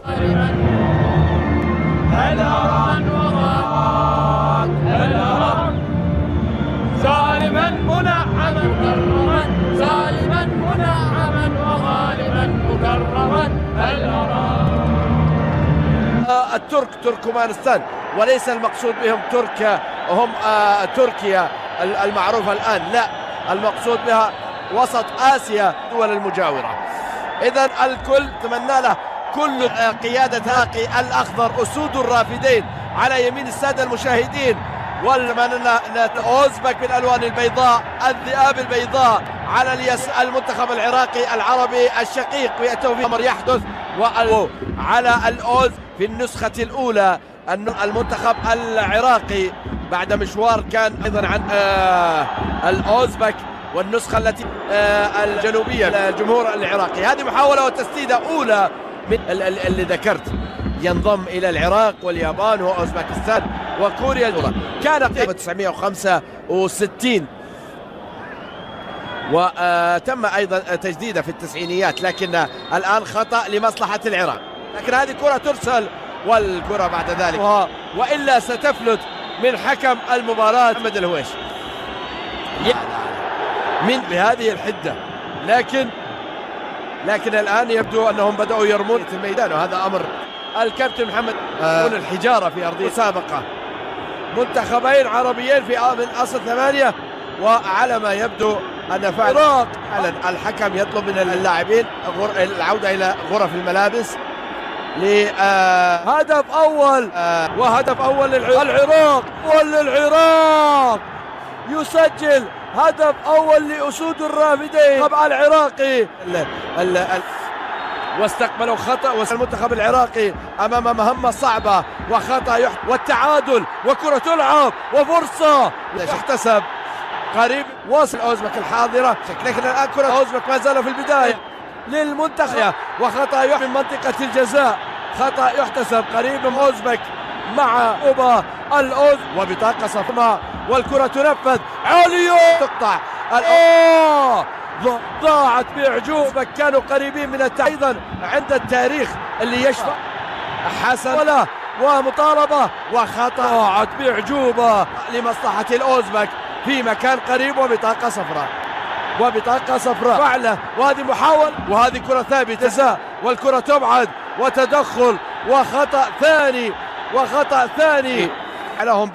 سالما منعما مكرما، سالما منعما وغالبا مكرما. الترك تركمانستان، وليس المقصود بهم تركيا هم تركيا المعروفة الآن، لا، المقصود بها وسط آسيا الدول المجاورة. إذا الكل تمنى له كل قيادة هاقي الأخضر أسود الرافدين على يمين السادة المشاهدين، والمنى أوزبك بالألوان البيضاء، الذئاب البيضاء على اليس المنتخب العراقي العربي الشقيق، ويأتوا في أمر يحدث على الأوز في النسخة الأولى. المنتخب العراقي بعد مشوار كان أيضا عن الأوزبك والنسخة التي الجنوبية الجمهور العراقي. هذه محاولة وتسديدة أولى من اللي ذكرت، ينضم إلى العراق واليابان وأوزبكستان وكوريا الأولى. كان في 1965 وتم أيضا تجديده في التسعينيات، لكن الآن خطأ لمصلحة العراق. لكن هذه كرة ترسل، والكرة بعد ذلك وإلا ستفلت من حكم المباراة محمد الهويش من بهذه الحدة. لكن الآن يبدو أنهم بدأوا يرمون في الميدان، وهذا أمر الكابتن محمد الحجارة في أرضية مسابقة منتخبين عربيين في من أصل 8. وعلى ما يبدو أن فعلا الحكم يطلب من اللاعبين العودة إلى غرف الملابس لهدف أول، وهدف أول للعراق، وللعراق يسجل هدف أول لأسود الرافدين طبعا العراقي. واستقبلوا خطأ، والمنتخب العراقي أمام مهمة صعبة وخطأ والتعادل، وكرة تلعب وفرصة تحتسب قريب. واصل أوزبك الحاضرة، لكن الآن كرة أوزبك ما زالوا في البداية للمنتخب، وخطأ من منطقة الجزاء، خطأ يحتسب قريب من أوزبك مع أوبا الأوز، وبطاقة صفراء، والكرة تنفذ عالية تقطع. ضاعت بإعجوبة، كانوا قريبين من أيضا عند التاريخ اللي يشفع حسن ولا ومطالبة، وخطأ ضاعت بإعجوبة لمصلحة الأوزبك في مكان قريب، وبطاقة صفراء فعلا. وهذه محاولة، وهذه كرة ثابتة جزاء، والكرة تبعد وتدخل وخطأ ثاني لهم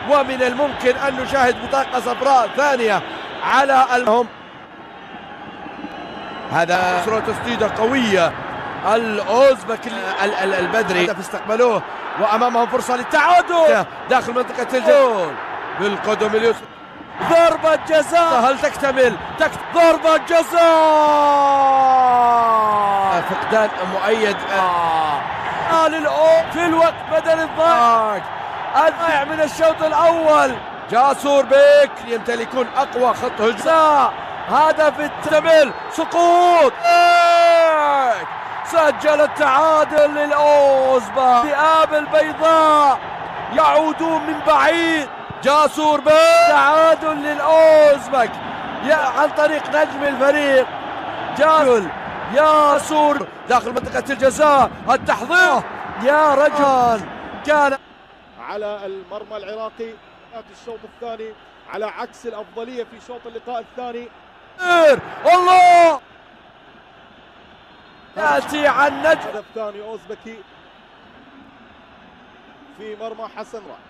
ومن الممكن أن نشاهد بطاقة صفراء ثانية على المهم. هذا صورة تسديدة قوية الأوزبك البدري استقبلوه، وأمامهم فرصة للتعادل داخل منطقة الجول بالقدم اليسرى. ضربة جزاء، هل تكتمل؟ ضربة جزاء، فقدان مؤيد في الوقت بدل الضائع من الشوط الأول. جاسور بيك يمتلكون أقوى خط هجوم، هدف التمل، سقوط سجل التعادل للأوزبك. الذئاب البيضاء يعودون من بعيد، جاسور بيك تعادل للأوزبك عن طريق نجم الفريق جاسور داخل منطقة الجزاء. التحضير يا رجل كان على المرمى العراقي في الشوط الثاني، على عكس الأفضلية في شوط اللقاء الثاني. الله يأتي عن نجم. هدف ثاني أوزبكي في مرمى حسن راد.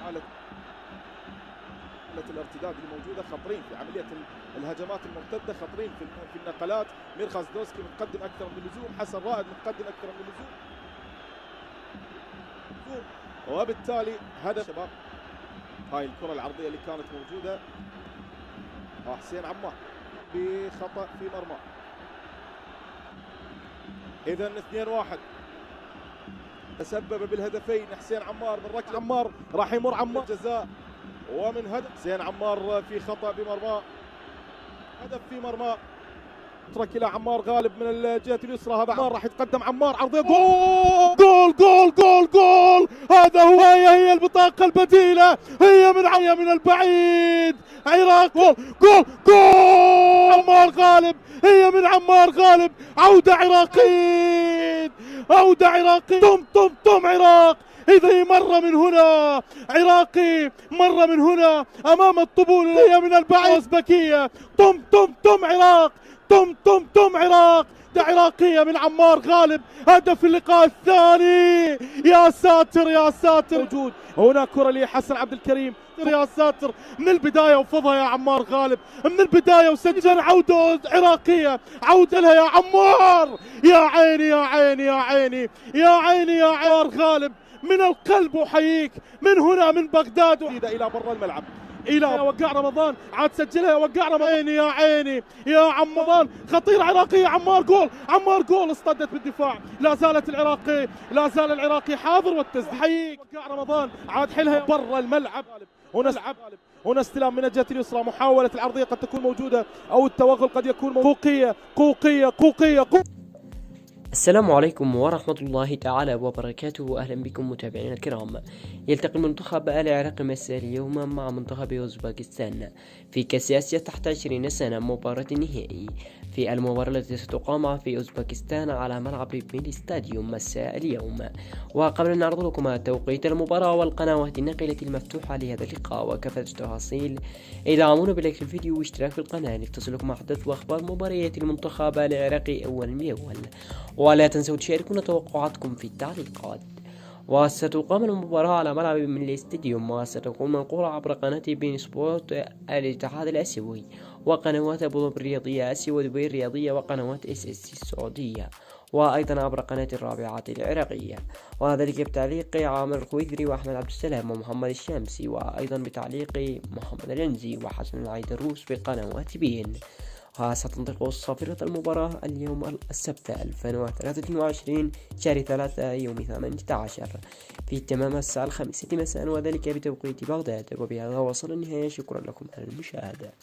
حالة الارتداد الموجودة خطرين في عملية الهجمات المرتدة، خطرين في النقلات. ميرخاز دوسكي متقدم أكثر من اللزوم، حسن رائد متقدم أكثر من اللزوم، وبالتالي هدف شباب. هاي الكرة العرضية اللي كانت موجودة، حسين عمار بخطأ في مرمى. إذا 2-1 تسبب بالهدفين حسين عمار من ركلة. عمار راح يمر عمار جزاء، ومن هدف حسين عمار في خطأ بمرمى، هدف في مرمى. ترك الى عمار غالب من الجهه اليسرى. هذا عمار راح يتقدم. عمار عرضيه جول جول جول جول جول. هذا هو. هي البطاقه البديله. هي من البعيد. عراق. جول جول جول. عمار غالب. هي من عمار غالب. عوده عراقيين. عوده عراقي. طم عراق. إذا مرة من هنا عراقي. مرة من هنا أمام الطبول. هي من البعيد. أوزبكية. طم عراق. طم عراق. عراقية من عمار غالب. هدف اللقاء الثاني. يا ساتر يا ساتر. موجود هنا كرة لحسن عبد الكريم. يا ساتر من البداية وفضها يا عمار غالب من البداية وسجل. عودة عراقية. عودة لها يا عمار. يا عيني يا عيني يا عيني يا عيني يا عمار غالب. من القلب أحييك من هنا من بغداد. إلى برا الملعب. إلى وقع رمضان. عاد سجلها يا وقع رمضان. يا عيني يا رمضان. خطير عراقي. عمار جول. عمار جول. اصطدت بالدفاع. لا زال العراقي حاضر والتسديد. حييك وقع رمضان. عاد حلها برا الملعب. هنا استلام من الجهة اليسرى. محاولة العرضية قد تكون موجودة أو التوغل قد يكون قوقية. السلام عليكم ورحمة الله تعالى وبركاته. أهلا بكم متابعينا الكرام. يلتقي المنتخب العراقي مساء اليوم مع منتخب أوزبكستان في كأس آسيا تحت 20 سنة مباراة النهائي في المباراة التي ستقام في أوزبكستان على ملعب ميني ستاديوم مساء اليوم. وقبل أن نعرض لكم توقيت المباراة والقنوات الناقلة المفتوحة لهذا اللقاء وكافة التفاصيل، ادعمونا بلايك الفيديو واشتراك في القناة لتصلكم أحدث وأخبار مباريات المنتخب العراقي أولا بأول. ولا تنسوا تشاركونا توقعاتكم في التعليقات. وستقام المباراة على ملعب من الاستديوم وستكون منقولة عبر قناة بين سبورت الاتحاد الآسيوي وقنوات أبو ظبي الرياضية آسيا ودبي الرياضية وقنوات SSC السعودية وأيضا عبر قناة الرابعة العراقية، وذلك بتعليق عامر الخويذري وأحمد عبد السلام ومحمد الشامسي وأيضا بتعليق محمد العنزي وحسن العيدروس بقنوات بين. وستنطلق صافرة المباراة اليوم السبت 2023 شهر 3 يوم 18 في تمام الساعة 5 مساء وذلك بتوقيت بغداد. وبهذا وصل النهاية. شكرا لكم على المشاهدة.